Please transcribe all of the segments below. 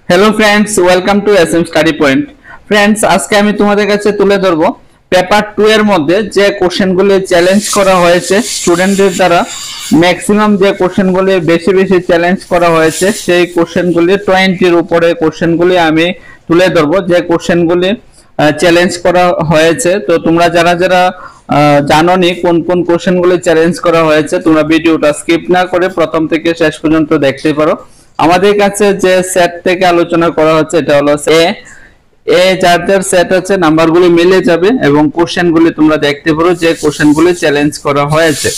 Hello friends, welcome to SM study point. Friends, আজকে আমি তোমাদের কাছে তুলে ধরবো পেপার 2 এর মধ্যে যে কোশ্চেনগুলি চ্যালেঞ্জ করা হয়েছে স্টুডেন্টদের দ্বারা। ম্যাক্সিমাম যে কোশ্চেনগুলি বেশি বেশি চ্যালেঞ্জ করা হয়েছে সেই কোশ্চেনগুলি 20 এর উপরে কোশ্চেনগুলি আমি তুলে ধরবো, যে কোশ্চেনগুলি চ্যালেঞ্জ করা হয়েছে। তো তোমরা যারা যারা জানোনি কোন কোন কোশ্চেনগুলি চ্যালেঞ্জ করা হয়েছে, তোমরা ভিডিওটা স্কিপ না করে প্রথম থেকে শেষ পর্যন্ত দেখতে পারো। আমাদের কাছে যে সেট থেকে আলোচনা করা হচ্ছে এটা হলো এ যার যার সেট আছে নাম্বারগুলি মিলে যাবে এবং কোশ্চেনগুলি তোমরা দেখতে পারো যে কোশ্চেনগুলি চ্যালেঞ্জ করা হয়েছে।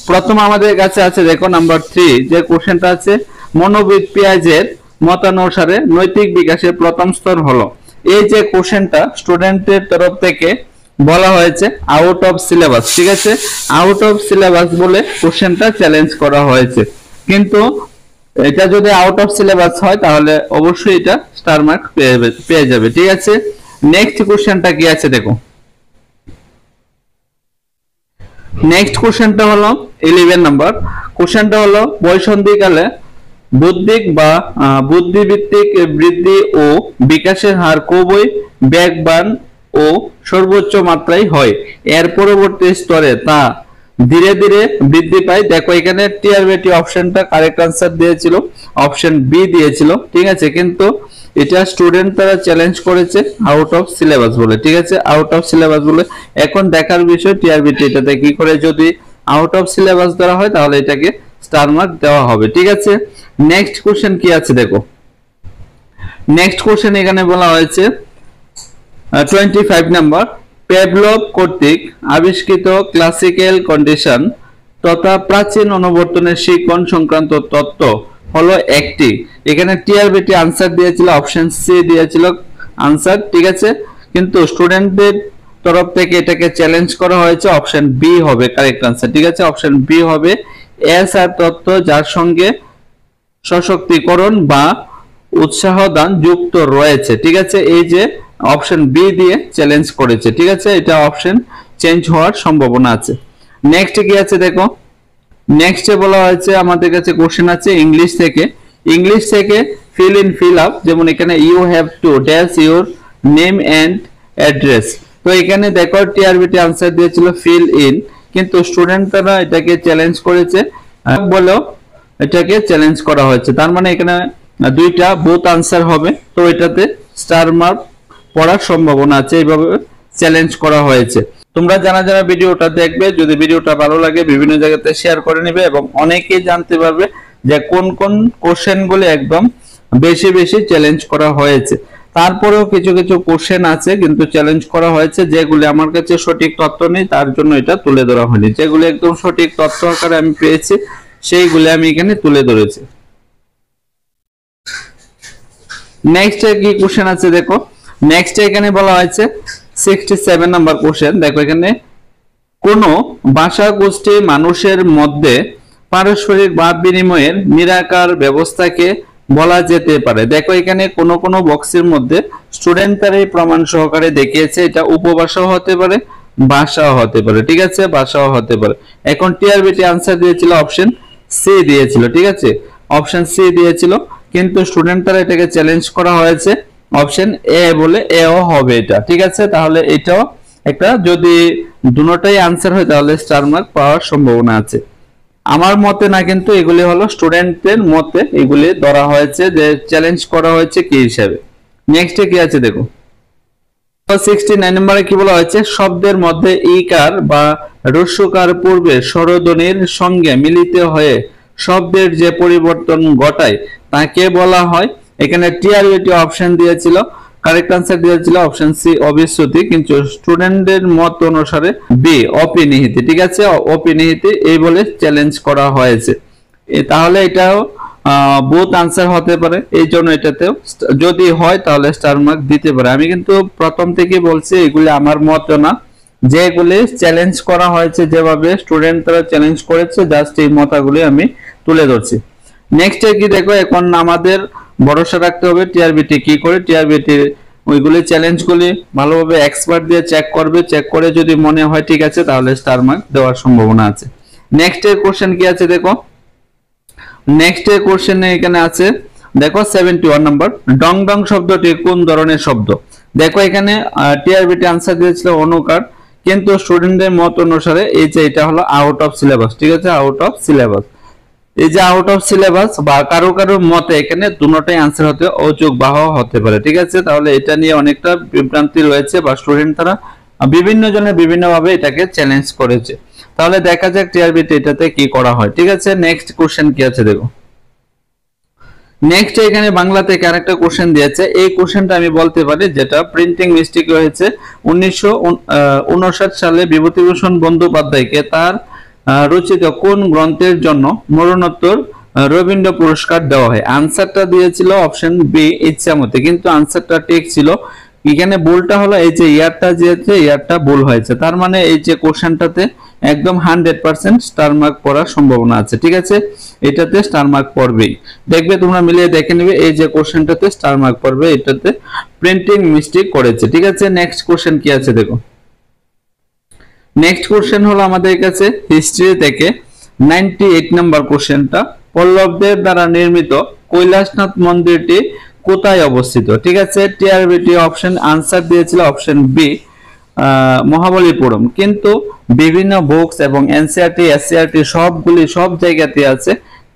প্রথম আমাদের কাছে আছে, দেখো নাম্বার 3, যে কোশ্চেনটা আছে মনোবিদ পিয়াজের মতানুসারে নৈতিক বিকাশের প্রথম স্তর হলো। এই যে কোশ্চেনটা স্টুডেন্টের তরফ থেকে বলা হয়েছে আউট অফ সিলেবাস, ঠিক আছে, আউট অফ সিলেবাস বলে কোশ্চেনটা চ্যালেঞ্জ করা হয়েছে। কিন্তু এটা যদি আউট অফ সিলেবাস হয় তাহলে অবশ্যই এটা স্টার মার্ক পেয়ে যাবে, ঠিক আছে। নেক্সট কোশ্চেনটা কি আছে দেখো। নেক্সট কোশ্চেনটা হলো 11 নাম্বার। কোশ্চেনটা হলো বয়সন্ধিকালে বৌদ্ধিক বা বুদ্ধিবৃত্তিক বৃদ্ধি ও বিকাশের হার খুবই বেগবান ও সর্বোচ্চ মাত্রায় হয়, এর পরবর্তী স্তরে তা ধীরে ধীরে বৃদ্ধি পায়। দেখো এখানে টিআরবিটি অপশনটা কারেক্ট আনসার দিয়েছিল, অপশন বি দিয়েছিল, ঠিক আছে, কিন্তু এটা স্টুডেন্ট তারা চ্যালেঞ্জ করেছে আউট অফ সিলেবাস বলে, ঠিক আছে, আউট অফ সিলেবাস বলে। এখন দেখার বিষয় টিআরবিটি এটাতে কি করে, যদি আউট অফ সিলেবাস ধরা হয় তাহলে এটাকে স্টার মার্ক দেওয়া হবে, ঠিক আছে। নেক্সট কোশ্চেন কি আছে দেখো। নেক্সট কোশ্চেন এখানে বলা হয়েছে 25 নাম্বার, পেভলভ কর্তৃক আবিষ্কৃত ক্লাসিক্যাল কন্ডিশন তথা প্রাচীন অনুবর্তনের শিকন সংক্রান্ত তত্ত্ব হলো একটি। এখানে টিআরবিটি আনসার দিয়েছিল, অপশন সি দিয়েছিল আনসার, ঠিক আছে, কিন্তু স্টুডেন্টদের তরফ থেকে এটাকে চ্যালেঞ্জ করা হয়েছে, অপশন বি হবে কারেক্ট আনসার, ঠিক আছে, অপশন বি হবে। এস আর তত্ত্ব যার সঙ্গে সশক্তিকরণ বা উৎসাহ দান যুক্ত রয়েছে, ঠিক আছে, এই যে অপশন বি দিয়ে চ্যালেঞ্জ করেছে, ঠিক আছে, এটা অপশন চেঞ্জ হওয়ার সম্ভাবনা আছে। নেক্সট কি আছে দেখো। নেক্সটে বলা হয়েছে আমাদের কাছে কোশ্চেন আছে ইংলিশ থেকে। ইংলিশ থেকে ফিল ইন ফিল আপ, যেমন এখানে you have to dash your name and address. তো এখানে দেখো টিআরবিটি আনসার দিয়েছিল ফিল ইন, কিন্তু স্টুডেন্ট তারা এটাকে চ্যালেঞ্জ করেছে বলেও এটাকে চ্যালেঞ্জ করা হয়েছে। তার মানে এখানে দুইটা বোথ আনসার হবে, তো এটাতে স্টার মার্ক পড়ার সম্ভাবনা আছে, এইভাবে চ্যালেঞ্জ করা হয়েছে। তোমরা যারা যারা ভিডিওটা দেখবে, যদি ভিডিওটা ভালো লাগে বিভিন্ন জায়গাতে শেয়ার করে নেবে এবং অনেকেই জানতে পারবে যে কোন কোন কোশ্চেনগুলো একদম বেশি বেশি চ্যালেঞ্জ করা হয়েছে। তারপরেও কিছু কিছু কোশ্চেন আছে কিন্তু চ্যালেঞ্জ করা হয়েছে যেগুলি আমার কাছে সঠিক তথ্য নেই, তার জন্য এটা তুলে ধরা হয়নি। যেগুলো একদম সঠিক তথ্য আকারে আমি পেয়েছি সেইগুলো আমি এখানে তুলে ধরেছি। নেক্সট কি কোশ্চেন আছে দেখো। নেক্সট এখানে বলা হয়েছে 67 নাম্বার কোশ্চেন। দেখো এখানে কোন ভাষা গোষ্ঠী মানুষের মধ্যে পারস্পরিক ভাব বিনিময়ের নিরাকার ব্যবস্থাকে বলা যেতে পারে। দেখো এখানে কোন কোন বক্সের মধ্যে স্টুডেন্ট তারাই প্রমাণ সহকারে দেখিয়েছে এটা উপভাষাও হতে পারে, ভাষাও হতে পারে, ঠিক আছে, ভাষাও হতে পারে। এখন টিআরবিটি আনসার দিয়েছিল অপশন সি দিয়েছিল, ঠিক আছে, অপশন সি দিয়েছিল, কিন্তু স্টুডেন্ট তারা এটাকে চ্যালেঞ্জ করা হয়েছে অপশন এ বলে, এও হবে এটা, ঠিক আছে। তাহলে এটাও একটা, যদি দুটোটাই আনসার হয় তাহলে স্টার মার্ক পাওয়ার সম্ভাবনা আছে। আমার মতে না, কিন্তু এগুলি হলো স্টুডেন্টদের মতে এগুলি ধরা হয়েছে যে চ্যালেঞ্জ করা হয়েছে কি হিসাবে। নেক্সটে কি আছে দেখো। 69 নম্বরে কি বলা হয়েছে, শব্দের মধ্যে ইকার বা হ্রস্বকার পূর্বে স্বরধ্বনির সঙ্গে মিলিত হয়ে শব্দের যে পরিবর্তন ঘটায় তাকে বলা হয়। এখানে টিআরবিটি অপশন দিয়েছিল, কারেক্ট আনসার দিয়েছিল অপশন সি অবিশ্রুতি, কিন্তু স্টুডেন্টদের মত অনুসারে বি অপিনিহিতি, ঠিক আছে, অপিনিহিতি এই বলে চ্যালেঞ্জ করা হয়েছে। তাহলে এটাও বোথ আনসার হতে পারে, এই জন্য এটাতেও যদি হয় তাহলে স্টার মার্ক দিতে পারে। আমি কিন্তু প্রথম থেকে বলছি এগুলি আমার মত না, যেগুলি চ্যালেঞ্জ করা হয়েছে যেভাবে স্টুডেন্ট তারা চ্যালেঞ্জ করেছে জাস্ট এই মতাগুলি আমি তুলে ধরছি। নেক্সট কি দেখো, এখন আমাদের ভরসা রাখতে হবে টিআরবিটি কি করে, টিআরবিটি ওইগুলি চ্যালেঞ্জগুলি ভালোভাবে এক্সপার্ট দিয়ে চেক করবে, চেক করে যদি মনে হয় ঠিক আছে তাহলে স্টার মার্ক দেওয়ার সম্ভাবনা আছে। নেক্সট এর কোশ্চেন কি আছে দেখো। নেক্সট এর কোশ্চেনে এখানে আছে দেখো 71 নাম্বার, ডং ডং শব্দটি কোন ধরনের শব্দ? দেখো এখানে টিআরবিটি আনসার দিয়েছিল অনুকার, কিন্তু স্টুডেন্টদের মত অনুসারে এই যে এটা হলো আউট অফ সিলেবাস। ঠিক আছে, আউট অফ সিলেবাস। এই যে আউট অফ সিলেবাস বা কারো কারো মতে এখানে দুটোটাই আনসার হতে অযোগ বাহ হতে পারে। ঠিক আছে, তাহলে এটা নিয়ে অনেকটা বিভ্রান্তি রয়েছে বা স্টুডেন্ট তারা বিভিন্ন জনে বিভিন্ন ভাবে এটাকে চ্যালেঞ্জ করেছে। তাহলে দেখা যাক টিআরবিতে এটাতে কি করা হয়। ঠিক আছে, নেক্সট কোশ্চেন কি আছে দেখো। নেক্সট এখানে বাংলা থেকে আরেকটা কোশ্চেন দিয়েছে। এই কোশ্চেনটা আমি বলতে পারি যেটা প্রিন্টিং মিস্টেক হয়েছে। 1959 সালে বিভূতিভূষণ বন্দ্যোপাধ্যায়কে তার রচিত কোন গ্রন্থের জন্য মরণোত্তর রবীন্দ্র পুরস্কার দেওয়া হয়? আনসারটা দিয়েছিল অপশন বি ইচ্ছামতি, কিন্তু আনসারটা ঠিক ছিল। এখানে ভুলটা হলো এই যে ইয়ারটা দিয়েছে, ইয়ারটা ভুল হয়েছে। তার মানে এই যে কোশ্চেনটাতে একদম 100% স্টার মার্ক পড়ার সম্ভাবনা আছে। ঠিক আছে, এটাতে স্টার মার্ক পড়বেই, দেখবে তোমরা মিলিয়ে দেখে নেবে। এই যে কোশ্চেনটাতে স্টার মার্ক পড়বে, এটাতে প্রিন্টিং মিস্টেক করেছে। ঠিক আছে, নেক্সট কোশ্চেন কি আছে দেখো। নেক্সট কোশ্চেন হলো আমাদের কাছে হিস্ট্রি থেকে 98 নাম্বার কোশ্চেনটা, পল্লবদের দ্বারা নির্মিত কৈলাসনাথ মন্দিরটি কোথায় অবস্থিত? ঠিক আছে, টিআরবিটি অপশন আনসার দিয়েছিল অপশন বি মহাবলীপুরম, কিন্তু বিভিন্ন বুকস এবং এনসিইআরটি এসসিইআরটি সব জায়গাতে আছে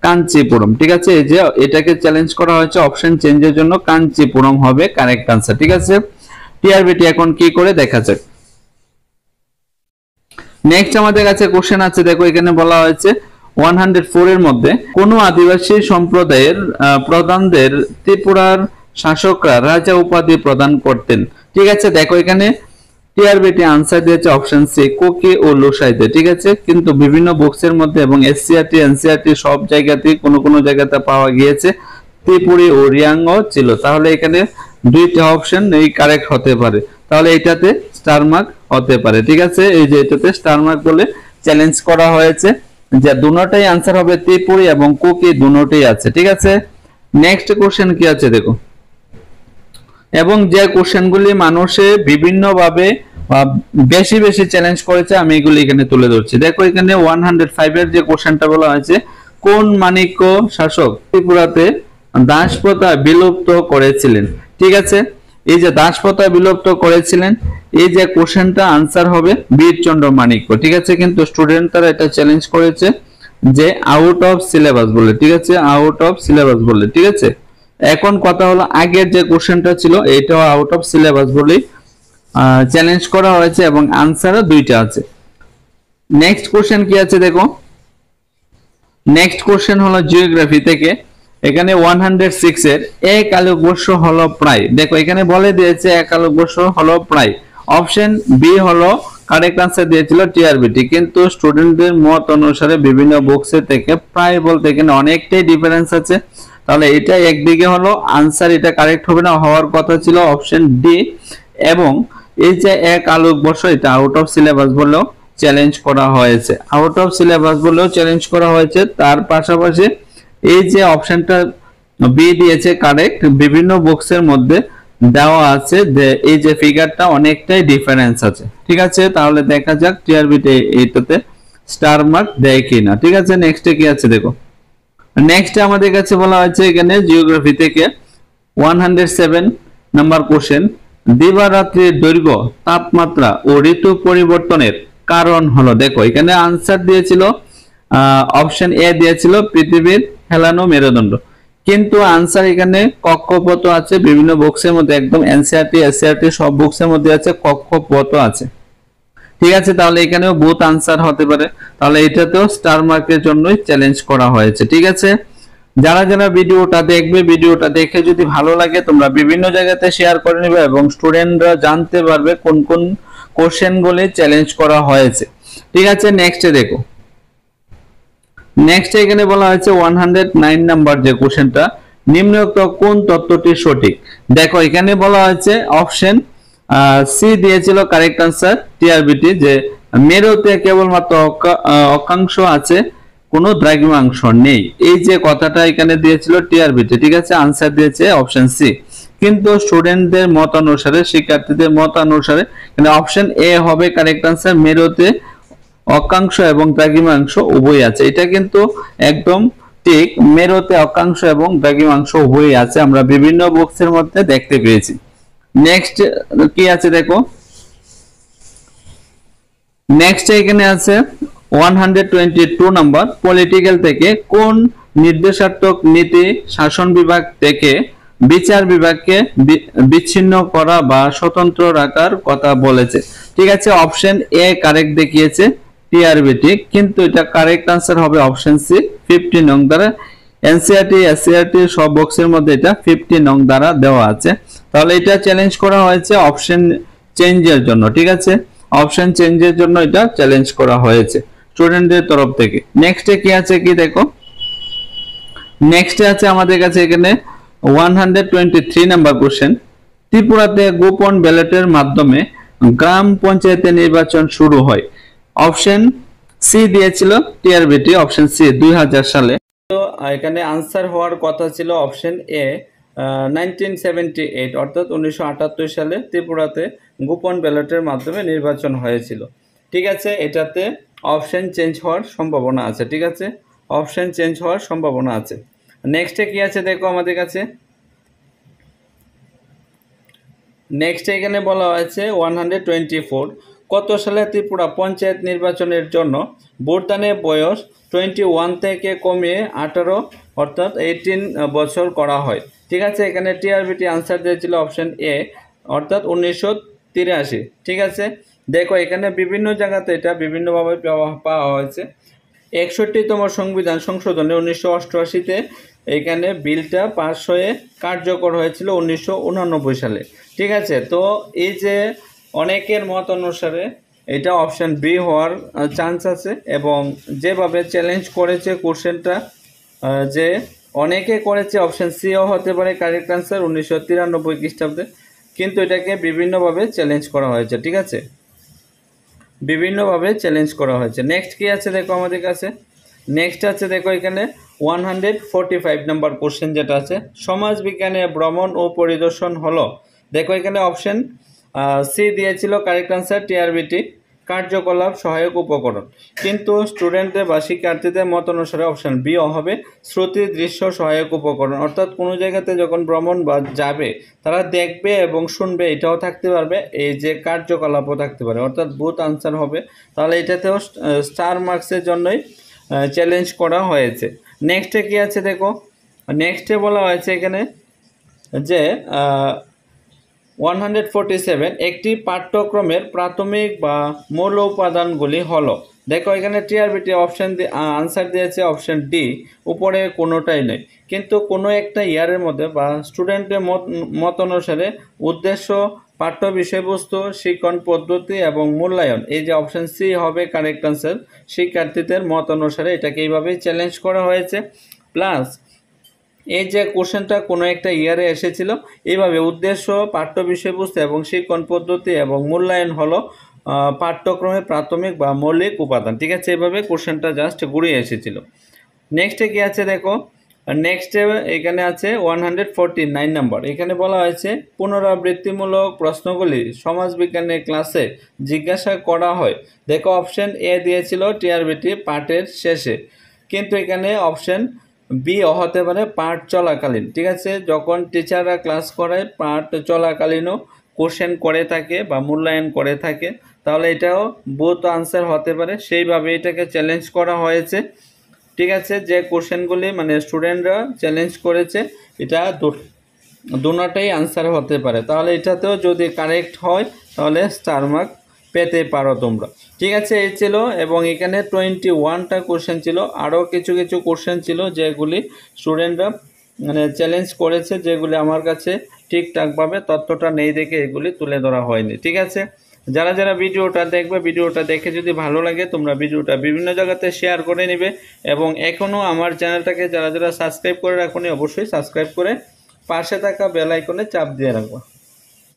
কাঞ্চীপুরম। ঠিক আছে, এই যে এটাকে চ্যালেঞ্জ করা হয়েছে অপশন চেঞ্জের জন্য, কাঞ্চীপুরম হবে কারেক্ট আনসার। ঠিক আছে, টিআরবিটি এখন কি করে দেখা যাক। নেক্সট আমাদের কাছে কোশ্চেন আছে দেখো, এখানে বলা হয়েছে 104 এর মধ্যে কোন আদিবাসী সম্প্রদায়ের প্রধানদের ত্রিপুরার শাসকরা রাজা উপাধি প্রদান করতেন? ঠিক আছে, দেখো এখানে টিআরবিটি আনসার দিয়েছে অপশন সি কোকি ও লোসাইতে। ঠিক আছে, কিন্তু বিভিন্ন বুকসের মধ্যে এবং এসসিইআরটি এনসিইআরটি সব জায়গাতে কোনো জায়গাতে পাওয়া গিয়েছে ত্রিপুরি ও রিয়াংও ছিল। তাহলে এখানে দুইটা অপশন এই কারেক্ট হতে পারে, তাহলে এটাতে স্টার মার্ক হতে পারে। ঠিক আছে, এই যে এটাতে স্টার মার্ক বলে চ্যালেঞ্জ করা হয়েছে যে দুটোটাই আনসার হবে, ত্রিপুরি এবং কুকি দুটোই আছে। ঠিক আছে, নেক্সট কোশ্চেন কি আছে দেখো। এবং যে কোশ্চেনগুলি মানুষে বিভিন্নভাবে বেশি বেশি চ্যালেঞ্জ করেছে আমি এগুলি এখানে তুলে ধরছি। দেখো এখানে 105 এর যে কোশ্চেনটা বলা হয়েছে, কোন মাণিক্য শাসক ত্রিপুরাতে দাসপ্রথা বিলুপ্ত করেছিলেন? ঠিক আছে, এই যে দাসপ্রথা বিলুপ্ত করেছিলেন, এই যে কোশ্চেনটা আনসার হবে বীরচন্দ্র মাণিক্য। ঠিক আছে, কিন্তু স্টুডেন্ট তারা এটা চ্যালেঞ্জ করেছে যে আউট অফ সিলেবাস বলে। ঠিক আছে, আউট অফ সিলেবাস বলে। ঠিক আছে, এখন কথা হলো আগের যে কোশ্চেনটা ছিল এটাও আউট অফ সিলেবাস বলেই চ্যালেঞ্জ করা হয়েছে এবং আনসারও দুইটা আছে। নেক্সট কোশ্চেন কি আছে দেখো। নেক্সট কোশ্চেন হলো জিওগ্রাফি থেকে, এখানে 106 এর এক আলোকবর্ষ হলো প্রায়। দেখো এখানে বলে দিয়েছে এক আলোকবর্ষ হলো প্রায়, অপশন বি হলো কারেক্ট আনসার দিয়েছিল টিআরবিটি, কিন্তু স্টুডেন্টদের মত অনুসারে বিভিন্ন বুকসে থেকে প্রায় বলতে এখানে অনেকটাই ডিফারেন্স আছে। তাহলে এটা একদিকে হলো আনসার, এটা কারেক্ট হবে না, হওয়ার কথা ছিল অপশন ডি। এবং এই যে এক আলোকবর্ষ এটা আউট অফ সিলেবাস বলেও চ্যালেঞ্জ করা হয়েছে, আউট অফ সিলেবাস বলেও চ্যালেঞ্জ করা হয়েছে। তার পাশাপাশি এই যে অপশনটা বি দিয়েছে কারেক্ট, বিভিন্ন বক্সের মধ্যে দেওয়া আছে যে এই যে ফিগারটা অনেকটাই ডিফারেন্স আছে। ঠিক আছে, তাহলে দেখা যাক টিআরবিতে এইটাতে স্টার মার্ক দেয় কিনা। ঠিক আছে, নেক্সটে কি আছে দেখো। নেক্সট আমাদের কাছে বলা হয়েছে এখানে জিওগ্রাফি থেকে 107 নাম্বার কোশ্চেন, দিবারাত্রির দৈর্ঘ্য তাপমাত্রা ও ঋতু পরিবর্তনের কারণ হলো। দেখো এখানে আনসার দিয়েছিল অপশন এ দিয়েছিল পৃথিবীর হেলানো মেরুদণ্ড, কিন্তু আনসার এখানে কক্ষপথ আছে বিভিন্ন বক্সের মধ্যে, একদম এনসিইআরটি এসসিইআরটি সব বক্সের মধ্যে আছে কক্ষপথ আছে। ঠিক আছে, তাহলে এখানেও বোথ আনসার হতে পারে, তাহলে এটাতেও স্টার মার্কের জন্যই চ্যালেঞ্জ করা হয়েছে। ঠিক আছে, যারা যারা ভিডিওটা দেখবে, ভিডিওটা দেখে যদি ভালো লাগে তোমরা বিভিন্ন জায়গাতে শেয়ার করে নেবে এবং স্টুডেন্টরা জানতে পারবে কোন কোন কোশ্চেনগুলি চ্যালেঞ্জ করা হয়েছে। ঠিক আছে, নেক্সটে দেখো। নেক্সট এখানে বলা হয়েছে 109 নাম্বার যে কোশ্চেনটা, নিম্নোক্ত কোন তত্ত্বটি সঠিক? দেখো এখানে বলা হয়েছে অপশন সি দিয়েছিল কারেক্ট আনসার টিআরবিটি, যে মেরুতে কেবলমাত্র অক্ষাংশ আছে, কোনো দ্রাঘিমাংশ নেই। এই যে কথাটা এখানে দিয়েছিল টিআরবিটি। ঠিক আছে, আনসার দিয়েছে অপশন সি, কিন্তু স্টুডেন্টদের মত অনুসারে, শিক্ষার্থীদের মত অনুসারে অপশন এ হবে কারেক্ট আনসার, মেরুতে অক্ষাংশ এবং দ্রাঘিমাংশ উভয় আছে। এটা কিন্তু একদম ঠিক মেরুতে অক্ষাংশ এবং দ্রাঘিমাংশ উভয়ই আছে, আমরা বিভিন্ন বক্সের মধ্যে দেখতে পেয়েছি। নেক্সট কি আছে দেখো, নেক্সট এখানে আছে 122 নাম্বার, পলিটিক্যাল থেকে কোন নির্দেশাত্মক নীতি শাসন বিভাগ থেকে বিচার বিভাগকে বিচ্ছিন্ন করা বা স্বতন্ত্র রাখার কথা বলেছে? ঠিক আছে, অপশন এ কারেক্ট দেখিয়েছে, টিআরবি ঠিক, কিন্তু এটা কারেক্ট আনসার হবে অপশন সি 50 নং দ্বারা। এনসিইআরটি এসসিইআরটি সব বক্সের মধ্যে এটা 50 নং দ্বারা দেওয়া আছে। তাহলে এটা চ্যালেঞ্জ করা হয়েছে অপশন চেঞ্জের জন্য। ঠিক আছে, অপশন চেঞ্জের জন্য এটা চ্যালেঞ্জ করা হয়েছে স্টুডেন্টদের তরফ থেকে। নেক্সটে কি আছে কি দেখো, নেক্সটে আছে আমাদের কাছে এখানে 123 নাম্বার কোশ্চেন, ত্রিপুরাতে গোপন ব্যালটের মাধ্যমে গ্রাম পঞ্চায়েতের নির্বাচন শুরু হয়। অপশন সি দিয়েছিল টিআরবিটি, অপশন সি 2000 সালে। তো এখানে আনসার হওয়ার কথা ছিল অপশন এ 1978 অর্থাৎ 1978 সালে ত্রিপুরাতে গোপন ব্যালটের মাধ্যমে নির্বাচন হয়েছিল। ঠিক আছে, এটাতে অপশন চেঞ্জ হওয়ার সম্ভাবনা আছে। ঠিক আছে, অপশন চেঞ্জ হওয়ার সম্ভাবনা আছে। নেক্সটে কি আছে দেখো আমাদের কাছে, নেক্সট এখানে বলা হয়েছে 124, কত সালে ত্রিপুরা পঞ্চায়েত নির্বাচনের জন্য ভোটদানের বয়স 21 থেকে কমিয়ে 18 অর্থাৎ 18 বছর করা হয়? ঠিক আছে, এখানে টিআরবিটি আনসার দিয়েছিল অপশন এ অর্থাৎ 1983। ঠিক আছে, দেখো এখানে বিভিন্ন জায়গাতে এটা বিভিন্নভাবে পাওয়া হয়েছে। 61তম সংবিধান সংশোধনে 1988-তে এখানে বিলটা পাস হয়ে কার্যকর হয়েছিল 1989 সালে। ঠিক আছে, তো এই যে অনেকের মত অনুসারে এটা অপশন বি হওয়ার চান্স আছে, এবং যেভাবে চ্যালেঞ্জ করেছে কোশ্চেনটা যে অনেকে করেছে অপশন সিও হতে পারে কারেক্ট আনসার 1993 খ্রিস্টাব্দে, কিন্তু এটাকে বিভিন্নভাবে চ্যালেঞ্জ করা হয়েছে। ঠিক আছে, বিভিন্নভাবে চ্যালেঞ্জ করা হয়েছে। নেক্সট কি আছে দেখো আমাদের কাছে, নেক্সট আছে দেখো এখানে 145 নাম্বার কোশ্চেন যেটা আছে, সমাজ বিজ্ঞানে ভ্রমণ ও পরিদর্শন হলো। দেখো এখানে অপশন সি দিয়েছিল কারেক্ট আনসার টিআরবিটি, কার্যকলাপ সহায়ক উপকরণ, কিন্তু স্টুডেন্টদের বা শিক্ষার্থীদের মত অনুসারে অপশন বি হবে শ্রুতি দৃশ্য সহায়ক উপকরণ, অর্থাৎ কোনো জায়গাতে যখন ভ্রমণ বা যাবে তারা দেখবে এবং শুনবে, এটাও থাকতে পারবে, এই যে কার্যকলাপও থাকতে পারে, অর্থাৎ বুথ আনসার হবে। তাহলে এটাতেও স্টার মার্কসের জন্যই চ্যালেঞ্জ করা হয়েছে। নেক্সটে কি আছে দেখো, নেক্সটে বলা হয়েছে এখানে যে 147 একটি পাঠ্যক্রমের প্রাথমিক বা মূল উপাদানগুলি হলো। দেখো এখানে টিআরবিটি অপশন আনসার দিয়েছে অপশন ডি, উপরে কোনোটাই নেই, কিন্তু কোনো একটা ইয়ারের মধ্যে বা স্টুডেন্টের মত অনুসারে উদ্দেশ্য, পাঠ্য বিষয়বস্তু, শিক্ষণ পদ্ধতি এবং মূল্যায়ন, এই যে অপশন সি হবে কারেক্ট আনসার শিক্ষার্থীদের মত অনুসারে, এটাকে এইভাবেই চ্যালেঞ্জ করা হয়েছে। প্লাস এই যে কোশ্চেনটা কোনো একটা ইয়ারে এসেছিল, এইভাবে উদ্দেশ্য, পাঠ্য বিষয়বস্তু এবং শিক্ষণ পদ্ধতি এবং মূল্যায়ন হলো পাঠ্যক্রমের প্রাথমিক বা মৌলিক উপাদান। ঠিক আছে, এইভাবে কোশ্চেনটা জাস্ট ঘুরিয়ে এসেছিল। নেক্সটে কি আছে দেখো, নেক্সটে এখানে আছে 149 নাম্বার, এখানে বলা হয়েছে পুনরাবৃত্তিমূলক প্রশ্নগুলি সমাজবিজ্ঞানের ক্লাসে জিজ্ঞাসা করা হয়। দেখো অপশন এ দিয়েছিল টিআরবিটি পাঠের শেষে, কিন্তু এখানে অপশন বি হতে পারে পাঠ চলাকালীন। ঠিক আছে, যখন টিচাররা ক্লাস করায় পাঠ চলাকালীনও কোশ্চেন করে থাকে বা মূল্যায়ন করে থাকে, তাহলে এটাও বোথ আনসার হতে পারে, সেইভাবে এটাকে চ্যালেঞ্জ করা হয়েছে। ঠিক আছে, যে কোশ্চেনগুলি মানে স্টুডেন্টরা চ্যালেঞ্জ করেছে এটা দুটোটাই আনসার হতে পারে, তাহলে এটাতেও যদি কারেক্ট হয় তাহলে স্টার মার্ক পেতে পারো তোমরা। ঠিক আছে, এই ছিল, এবং এখানে 21টা কোশ্চেন ছিল, আরও কিছু কিছু কোশ্চেন ছিল যেগুলি স্টুডেন্টরা মানে চ্যালেঞ্জ করেছে, যেগুলি আমার কাছে ঠিকঠাকভাবে তথ্যটা নেই দেখে এগুলি তুলে ধরা হয়নি। ঠিক আছে, যারা যারা ভিডিওটা দেখবে, ভিডিওটা দেখে যদি ভালো লাগে তোমরা ভিডিওটা বিভিন্ন জায়গাতে শেয়ার করে নেবে, এবং এখনও আমার চ্যানেলটাকে যারা যারা সাবস্ক্রাইব করে রাখোনি অবশ্যই সাবস্ক্রাইব করে পাশে থাকা বেল আইকনে চাপ দিয়ে রাখবা।